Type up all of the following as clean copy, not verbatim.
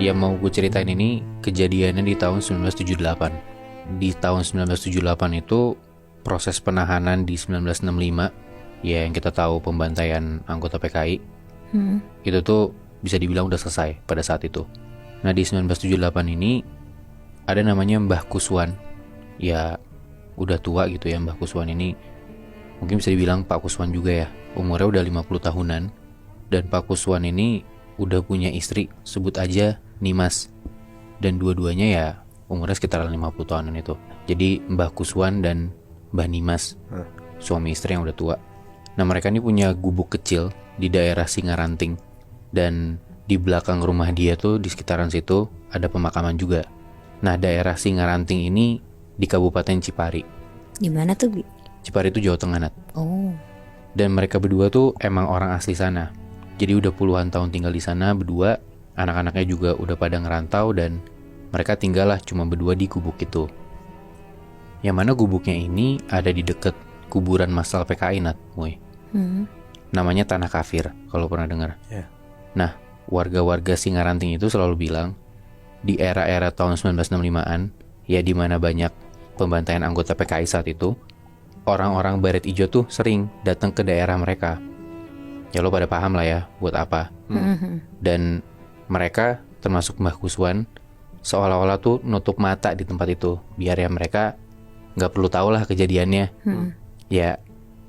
Yang mau gue ceritain ini kejadiannya di tahun 1978. Di tahun 1978 itu proses penahanan di 1965, ya yang kita tahu pembantaian anggota PKI, itu tuh bisa dibilang udah selesai pada saat itu. Nah di 1978 ini ada namanya Mbah Kuswan. Ya udah tua gitu ya Mbah Kuswan ini. Mungkin bisa dibilang Pak Kuswan juga ya. Umurnya udah 50 tahunan. Dan Pak Kuswan ini udah punya istri, sebut aja Nimas. Dan dua-duanya ya umurnya sekitar 50 tahunan itu. Jadi Mbah Kuswan dan Mbah Nimas, suami istri yang udah tua. Nah mereka ini punya gubuk kecil di daerah Singaranting. Dan di belakang rumah dia tuh di sekitaran situ ada pemakaman juga. Nah daerah Singaranting ini di Kabupaten Cipari. Di mana tuh, Bi? Cipari itu Jawa Tengah, Nat. Oh. Dan mereka berdua tuh emang orang asli sana. Jadi udah puluhan tahun tinggal di sana berdua. Anak-anaknya juga udah pada ngerantau dan mereka tinggal lah cuma berdua di gubuk itu. Yang mana gubuknya ini ada di deket kuburan massal PKI, Nat, Moy. Namanya Tanah Kafir, kalau pernah dengar. Yeah. Nah, warga-warga Singaranting itu selalu bilang di era-era tahun 1965-an, ya di mana banyak pembantaian anggota PKI saat itu, orang-orang Baret Ijo tuh sering datang ke daerah mereka. Ya lo pada paham lah ya buat apa. Dan mereka termasuk Mbah Kuswan seolah-olah tuh nutup mata di tempat itu biar ya mereka nggak perlu tahu lah kejadiannya. Ya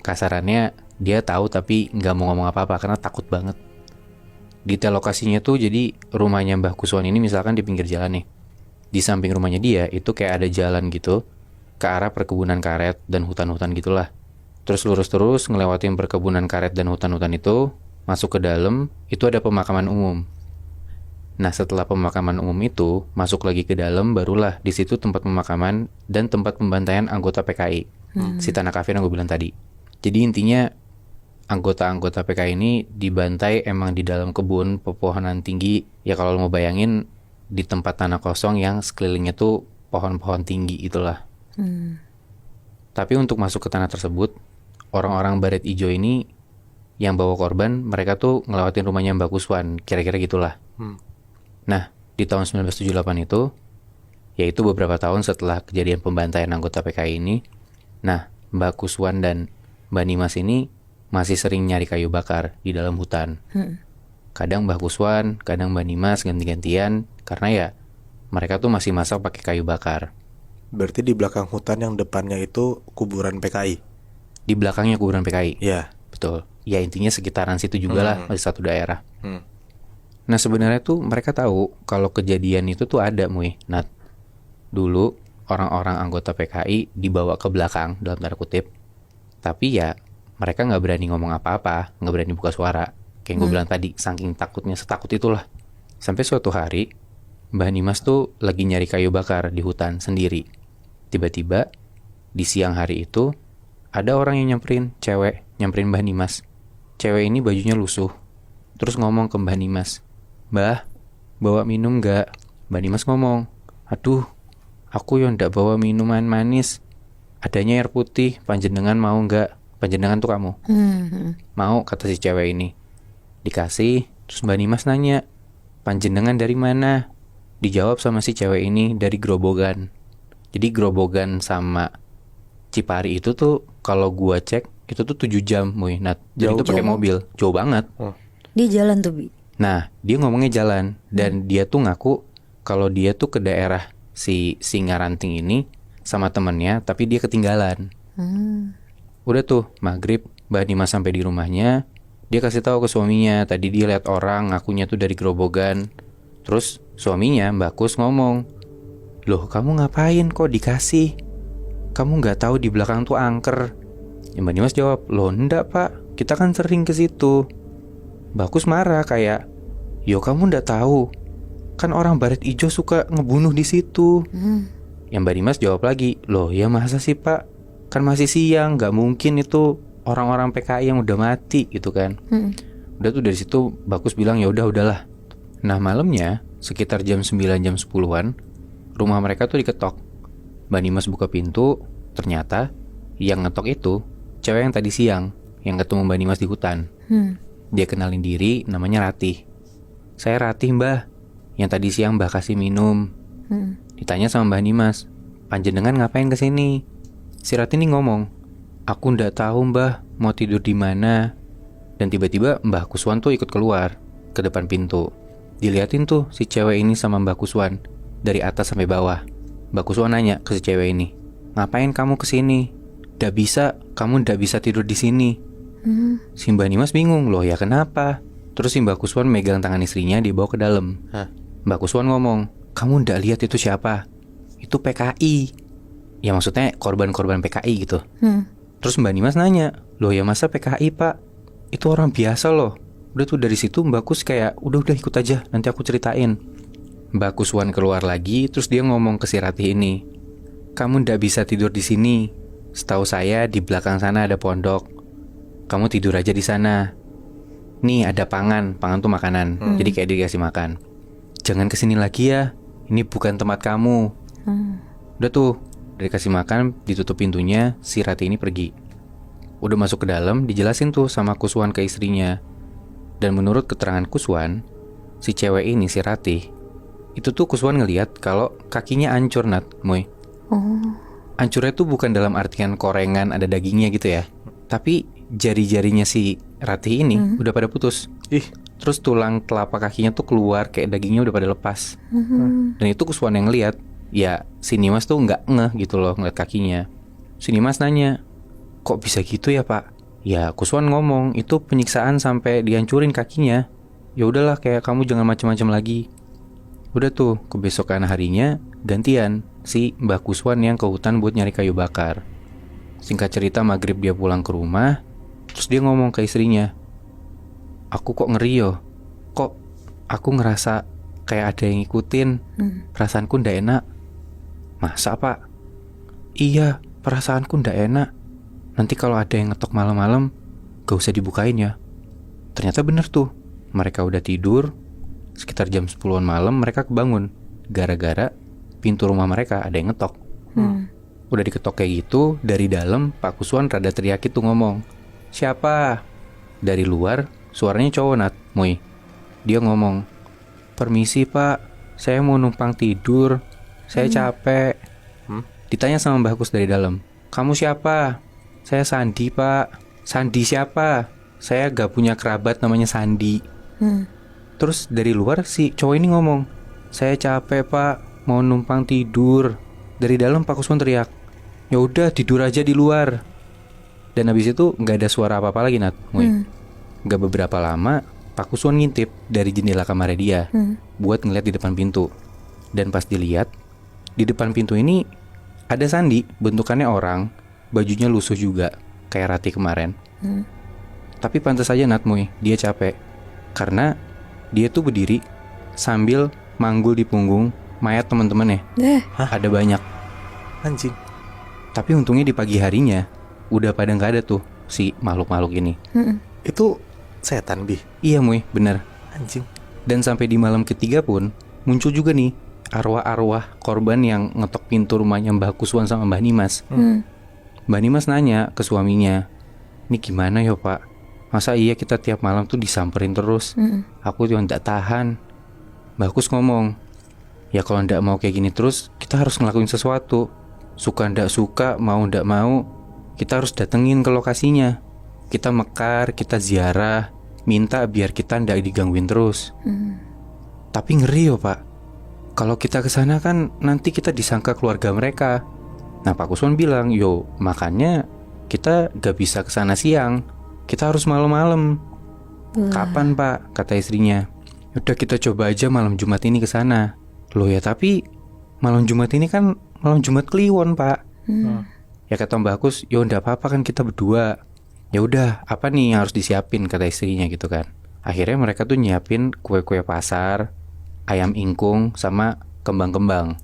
kasarannya dia tahu tapi nggak mau ngomong apa-apa karena takut banget. Detail lokasinya tuh jadi rumahnya Mbah Kuswan ini misalkan di pinggir jalan nih. Di samping rumahnya dia itu kayak ada jalan gitu ke arah perkebunan karet dan hutan-hutan gitulah. Terus lurus terus ngelewatin perkebunan karet dan hutan-hutan itu, masuk ke dalam, itu ada pemakaman umum. Nah setelah pemakaman umum itu, masuk lagi ke dalam, barulah di situ tempat pemakaman dan tempat pembantaian anggota PKI. Si Tanah Kafir yang gue bilang tadi. Jadi intinya anggota-anggota PKI ini dibantai emang di dalam kebun pepohonan tinggi. Ya kalau lo mau bayangin di tempat tanah kosong yang sekelilingnya tuh pohon-pohon tinggi itulah. Tapi untuk masuk ke tanah tersebut, orang-orang Baret Ijo ini yang bawa korban, mereka tuh ngelewatin rumahnya Mbak Kuswan, kira-kira gitulah. Nah, di tahun 1978 itu, yaitu beberapa tahun setelah kejadian pembantaian anggota PKI ini, nah, Mbak Kuswan dan Mbak Nimas ini masih sering nyari kayu bakar di dalam hutan. Kadang Mbak Kuswan, kadang Mbak Nimas ganti-gantian, karena ya mereka tuh masih masak pakai kayu bakar. Berarti di belakang hutan yang depannya itu kuburan PKI? Di belakangnya kuburan PKI. Iya. Betul. Ya intinya sekitaran situ juga lah, masih satu daerah. Hmm. Nah sebenarnya tuh mereka tahu kalau kejadian itu tuh ada, Muy. Nat, dulu orang-orang anggota PKI dibawa ke belakang dalam tanda kutip. Tapi ya mereka nggak berani ngomong apa-apa, nggak berani buka suara. Kayak gue bilang tadi, saking takutnya, setakut itulah. Sampai suatu hari, Mbah Nimas tuh lagi nyari kayu bakar di hutan sendiri. Tiba-tiba di siang hari itu ada orang yang nyamperin, cewek nyamperin Mbah Nimas. Cewek ini bajunya lusuh. Terus ngomong ke Mbah Nimas, "Mbah, bawa minum gak?" Mbah Nimas ngomong, "Aduh, aku yang ndak bawa minuman manis. Adanya air putih, panjenengan mau gak?" Panjenengan tuh kamu. Mau, kata si cewek ini. Dikasih, terus Mbah Nimas nanya, "Panjenengan dari mana?" Dijawab sama si cewek ini, "Dari Grobogan." Jadi Grobogan sama Cipari itu tuh kalau gua cek itu tuh 7 jam, Muy, Nat. Dan itu pakai mobil, jauh banget. Dia jalan tuh, Bi. Nah, dia ngomongnya jalan dan dia tuh ngaku kalau dia tuh ke daerah si Singaranting ini sama temennya, tapi dia ketinggalan. Udah tuh maghrib, Mbak Dimas sampai di rumahnya, dia kasih tahu ke suaminya tadi dia lihat orang ngakunya tuh dari Grobogan. Terus suaminya Mbak Kus ngomong, "Loh kamu ngapain kok dikasih? Kamu nggak tahu di belakang tuh angker?" Ya, Mbak Dimas jawab, "Loh enggak pak, kita kan sering ke situ." Mbak Kus marah kayak, "Yo kamu nggak tahu, kan orang Baret Ijo suka ngebunuh di situ." Yang Mbak Dimas jawab lagi, "Loh ya masa sih pak, kan masih siang, nggak mungkin itu orang-orang PKI yang udah mati gitu kan." Udah tuh dari situ Mbak Kus bilang ya udahlah. Nah malamnya sekitar jam 9 jam 10-an rumah mereka tuh diketok. Mbak Dimas buka pintu, ternyata yang ngetok itu cewek yang tadi siang yang ketemu Mbak Dimas di hutan. Dia kenalin diri, namanya Ratih. "Saya Ratih mbah, yang tadi siang Mbah kasih minum. Ditanya sama Mbah Nimas, panjenengan ngapain kesini? Si Ratih ini ngomong, aku ndak tahu Mbah mau tidur di mana. Dan tiba-tiba Mbah Kuswan tuh ikut keluar ke depan pintu. Diliatin tuh si cewek ini sama Mbah Kuswan dari atas sampai bawah. Mbah Kuswan nanya ke si cewek ini, ngapain kamu kesini? Kamu ndak bisa tidur di sini. Si Mbah Nimas bingung, loh ya kenapa? Terus si Mbah Kuswan megang tangan istrinya dibawa ke dalam. Mbah Kuswan ngomong, kamu ndak lihat itu siapa? Itu PKI. Ya maksudnya korban-korban PKI gitu. Terus Mbak Nimas nanya, loh ya masa PKI pak? Itu orang biasa loh. Udah tuh dari situ Mbak Kus kayak, udah ikut aja, nanti aku ceritain. Mbak Kuswan keluar lagi, terus dia ngomong ke si Ratih ini, kamu ndak bisa tidur di sini. Setahu saya di belakang sana ada pondok. Kamu tidur aja di sana. Nih ada pangan tuh makanan. Jadi kayak dikasih makan. Jangan kesini lagi ya. Ini bukan tempat kamu. Udah tuh, dari kasih makan, ditutup pintunya, si Ratih ini pergi. Udah masuk ke dalam, dijelasin tuh sama Kuswan ke istrinya. Dan menurut keterangan Kuswan, si cewek ini, si Ratih, itu tuh Kuswan ngeliat kalau kakinya hancur Nat, Moy. Hancurnya tuh bukan dalam artian korengan ada dagingnya gitu ya. Tapi jari-jarinya si Ratih ini udah pada putus. Terus tulang telapak kakinya tuh keluar kayak dagingnya udah pada lepas. Dan itu Kuswan yang ngeliat. Ya si Nimas tuh nggak ngeh gitu loh ngeliat kakinya. Si Nimas nanya, kok bisa gitu ya pak? Ya Kuswan ngomong, itu penyiksaan sampai dihancurin kakinya. Ya udahlah kayak kamu jangan macam-macam lagi. Udah tuh kebesokan harinya gantian si Mbah Kuswan yang ke hutan buat nyari kayu bakar. Singkat cerita maghrib dia pulang ke rumah. Terus dia ngomong ke istrinya, aku kok ngeri yo. Kok aku ngerasa kayak ada yang ngikutin. Perasaanku ndak enak. Masa pak? Iya, perasaanku ndak enak. Nanti kalau ada yang ngetok malam-malam, gak usah dibukain ya. Ternyata bener tuh. Mereka udah tidur. Sekitar jam 10-an malam mereka kebangun. Gara-gara pintu rumah mereka ada yang ngetok. Udah diketok kayak gitu, dari dalam Pak Kuswan rada teriak itu ngomong, siapa? Dari luar suaranya cowok Nat, Moy. Dia ngomong, permisi pak, saya mau numpang tidur. Saya capek. Ditanya sama Mbah Kus dari dalam, kamu siapa? Saya Sandi pak. Sandi siapa? Saya gak punya kerabat namanya Sandi. Terus dari luar si cowok ini ngomong, saya capek pak, mau numpang tidur. Dari dalam Pak Kuswan teriak, ya udah tidur aja di luar. Dan habis itu nggak ada suara apa-apa lagi Nat. Gak beberapa lama Pak Kuswan ngintip dari jendela kamarnya dia buat ngeliat di depan pintu. Dan pas dilihat di depan pintu ini ada Sandi, bentukannya orang, bajunya lusuh juga kayak Ratih kemarin. Tapi pantas aja Nat Moy, dia capek karena dia tuh berdiri sambil manggul di punggung mayat teman-temannya. Ada banyak. Anjing. Tapi untungnya di pagi harinya udah pada nggak ada tuh si makhluk-makhluk ini. Itu setan, Bi. Iya Moy, bener. Anjing. Dan sampai di malam ketiga pun muncul juga nih arwah-arwah korban yang ngetok pintu rumahnya Mbah Kuswan sama Mbah Nimas. Mbah Nimas nanya ke suaminya, ini gimana ya pak? Masa iya kita tiap malam tuh disamperin terus? Aku juga gak tahan. Mbah Kus ngomong, ya kalau ndak mau kayak gini terus, kita harus ngelakuin sesuatu. Suka ndak suka, mau ndak mau, kita harus datengin ke lokasinya. Kita mekar, kita ziarah, minta biar kita ndak digangguin terus. Tapi ngeri yo pak, kalau kita kesana kan nanti kita disangka keluarga mereka. Nah Pak Kuswan bilang, yo makanya kita gak bisa kesana siang, kita harus malam-malam. Kapan pak? Kata istrinya. Udah kita coba aja malam Jumat ini kesana. Loh ya tapi malam Jumat ini kan malam Jumat Kliwon pak. Ya kata Mbak Kus, yo ndak apa-apa kan kita berdua. Ya udah, apa nih yang harus disiapin, kata istrinya gitu kan. Akhirnya mereka tuh nyiapin kue-kue pasar, ayam ingkung sama kembang-kembang.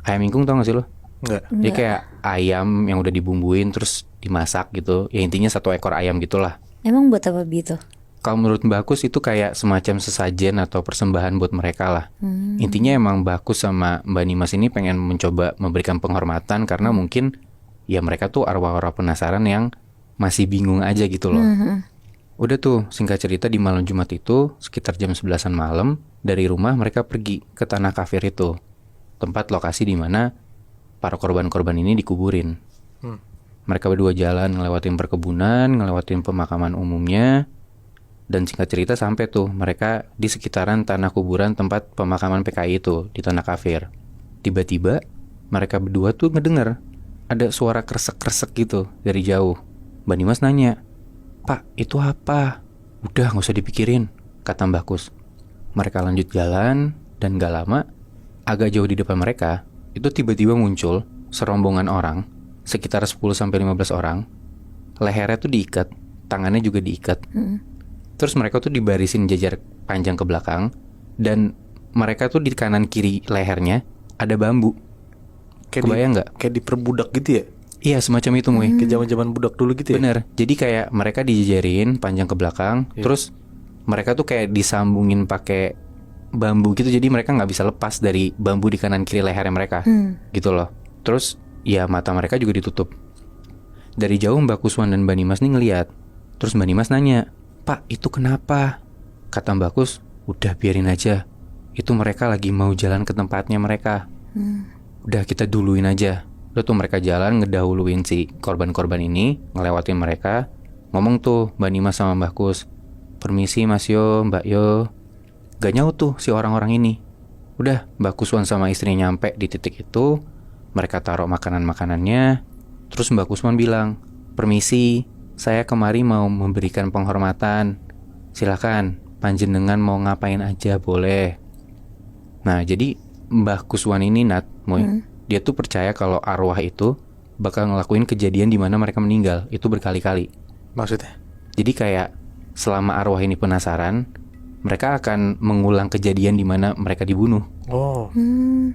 Ayam ingkung tau gak sih lo? Enggak. Dia kayak ayam yang udah dibumbuin terus dimasak gitu. Ya intinya satu ekor ayam gitulah. Emang buat apa gitu? Kalau menurut Mbak Kus itu kayak semacam sesajen atau persembahan buat mereka lah. Intinya emang Mbak Kus sama Mbak Nimas ini pengen mencoba memberikan penghormatan karena mungkin ya mereka tuh arwah-arwah penasaran yang masih bingung aja gitu loh. Udah tuh, singkat cerita di malam Jumat itu, sekitar jam 11-an malam, dari rumah mereka pergi ke tanah kafir itu. Tempat lokasi di mana para korban-korban ini dikuburin. Mereka berdua jalan ngelewatin perkebunan, ngelewatin pemakaman umumnya, dan singkat cerita sampai tuh mereka di sekitaran tanah kuburan tempat pemakaman PKI itu, di tanah kafir. Tiba-tiba, mereka berdua tuh ngedenger ada suara kresek-kresek gitu dari jauh. Mbak Dimas nanya, "Pak, itu apa?" "Udah, gak usah dipikirin," kata Mbah Kus. Mereka lanjut jalan, dan gak lama, agak jauh di depan mereka, itu tiba-tiba muncul serombongan orang, sekitar 10-15 orang. Lehernya tuh diikat, tangannya juga diikat. Terus mereka tuh dibarisin jajar panjang ke belakang, dan mereka tuh di kanan kiri lehernya ada bambu. Kebayang nggak? Kayak diperbudak gitu ya? Iya, semacam itu, Muy. Kayak zaman-zaman budak dulu gitu ya? Bener. Jadi kayak mereka dijejerin panjang ke belakang, terus mereka tuh kayak disambungin pakai bambu gitu. Jadi mereka nggak bisa lepas dari bambu di kanan kiri lehernya mereka, gitu loh. Terus ya mata mereka juga ditutup. Dari jauh Mbak Kuswan dan Mbak Nimas nih ngeliat. Terus Mbak Nimas nanya, "Pak, itu kenapa?" Kata Mbak Kus, "Udah, biarin aja. Itu mereka lagi mau jalan ke tempatnya mereka. Udah, kita duluin aja." Udah tuh mereka jalan ngedahuluin si korban-korban ini, ngelewatin mereka. Ngomong tuh Mbak Nimas sama Mbak Kus, "Permisi Mas Yo, Mbak Yo." Gak nyaut tuh si orang-orang ini. Udah, Mbak Kuswan sama istrinya nyampe di titik itu. Mereka taruh makanan-makanannya. Terus Mbak Kuswan bilang, "Permisi, saya kemari mau memberikan penghormatan. Silakan, panjenengan mau ngapain aja boleh." Nah, jadi Mbah Kuswan ini dia tuh percaya kalau arwah itu bakal ngelakuin kejadian di mana mereka meninggal. Itu berkali-kali. Maksudnya? Jadi kayak selama arwah ini penasaran, mereka akan mengulang kejadian di mana mereka dibunuh. Oh.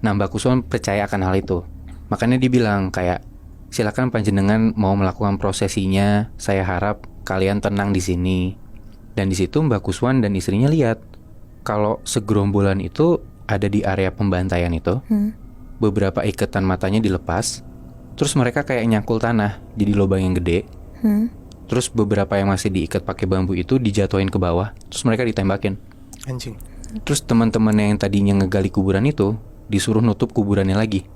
Nah, Mbak Kuswan percaya akan hal itu. Makanya dia bilang kayak, "Silakan panjenengan mau melakukan prosesinya. Saya harap kalian tenang di sini." Dan di situ Mbak Kuswan dan istrinya lihat kalau segerombolan itu ada di area pembantaian itu. Beberapa ikatan matanya dilepas. Terus mereka kayak nyangkul tanah jadi lubang yang gede. Terus beberapa yang masih diikat pakai bambu itu dijatuhin ke bawah. Terus mereka ditembakin. Anjing. Terus teman-temannya yang tadinya ngegali kuburan itu disuruh nutup kuburannya lagi.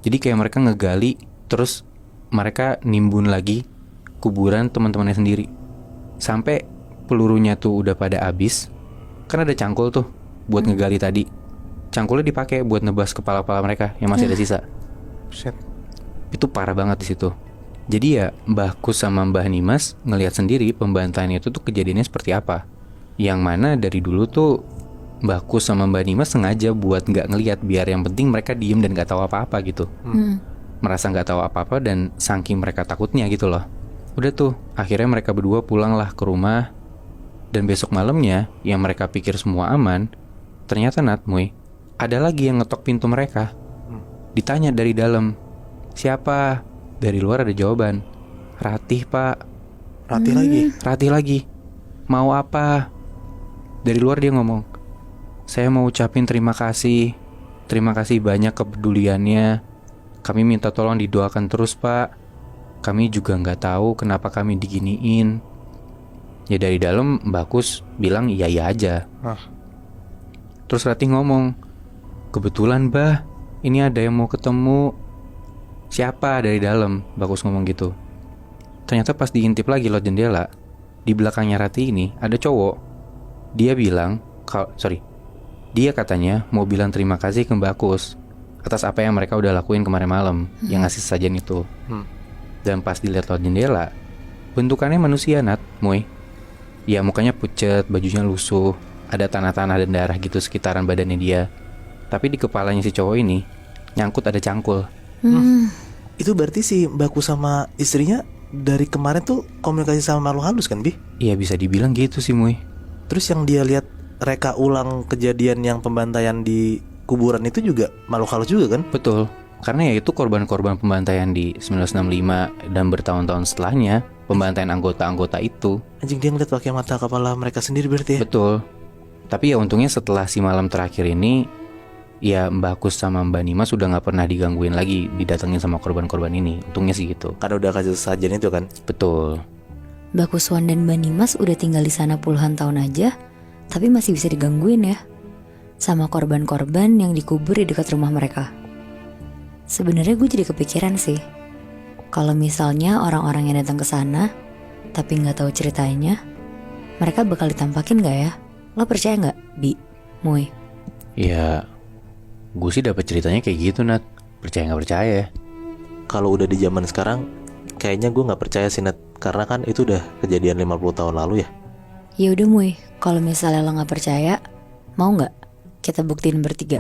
Jadi kayak mereka ngegali, terus mereka nimbun lagi kuburan teman-temannya sendiri. Sampai pelurunya tuh udah pada habis. Kan ada cangkul tuh buat ngegali tadi. Cangkulnya dipakai buat nebas kepala-kepala mereka yang masih ada sisa. Set. Itu parah banget di situ. Jadi ya Mbah Kus sama Mbah Nimas ngelihat sendiri pembantaian itu tuh kejadiannya seperti apa. Yang mana dari dulu tuh Mbah Kus sama Mbah Nimas sengaja buat nggak ngelihat, biar yang penting mereka diem dan nggak tahu apa-apa gitu. Merasa nggak tahu apa-apa dan saking mereka takutnya gitu loh. Udah tuh akhirnya mereka berdua pulanglah ke rumah. Dan besok malamnya yang mereka pikir semua aman, ternyata ada lagi yang ngetok pintu mereka. Ditanya dari dalam, "Siapa?" Dari luar ada jawaban, "Ratih, Pak." Ratih lagi. "Ratih lagi. Mau apa?" Dari luar dia ngomong, "Saya mau ucapin terima kasih. Terima kasih banyak kepeduliannya. Kami minta tolong didoakan terus, Pak. Kami juga nggak tahu kenapa kami diginiin." Ya dari dalam Mbak Kus bilang iya aja. Terus Ratih ngomong, "Kebetulan, Mbah, ini ada yang mau ketemu." "Siapa?" Dari dalam Mbak Kus ngomong gitu. Ternyata pas diintip lagi lewat jendela, di belakangnya Ratih ini ada cowok. Dia katanya mau bilang terima kasih ke Mbak Kus atas apa yang mereka udah lakuin kemarin malam, yang ngasih sajian itu. Dan pas dilihat lewat jendela, bentukannya manusia, Moy. Ya mukanya pucet, bajunya lusuh, ada tanah-tanah dan darah gitu sekitaran badannya dia. Tapi di kepalanya si cowok ini nyangkut ada cangkul. Itu berarti si Mbakku sama istrinya dari kemarin tuh komunikasi sama makhluk halus kan, Bi? Iya bisa dibilang gitu sih, Moy. Terus yang dia lihat reka ulang kejadian yang pembantaian di kuburan itu juga makhluk halus juga kan? Betul. Karena ya itu korban-korban pembantaian di 1965 dan bertahun-tahun setelahnya, pembantaian anggota-anggota itu. Anjing, dia ngeliat pakai mata kepala mereka sendiri berarti ya? Betul. Tapi ya untungnya setelah si malam terakhir ini, ya Mbak Kus sama Mbak Nima sudah gak pernah digangguin lagi, didatengin sama korban-korban ini. Untungnya sih gitu. Karena udah kasih sajian itu kan? Betul. Mbak Kuswan dan Mbak Nimas udah tinggal di sana puluhan tahun aja, tapi masih bisa digangguin ya sama korban-korban yang dikubur di dekat rumah mereka. Sebenarnya gue jadi kepikiran sih, kalau misalnya orang-orang yang datang ke sana tapi nggak tahu ceritanya, mereka bakal ditampakin nggak ya? Lo percaya nggak, Bi, Moy? Ya, gue sih dapat ceritanya kayak gitu, Nat. Percaya nggak percaya ya? Kalau udah di zaman sekarang, kayaknya gue nggak percaya sih, Nat. Karena kan itu udah kejadian 50 tahun lalu ya. Ya udah Moy, kalau misalnya lo nggak percaya, mau nggak kita buktiin bertiga?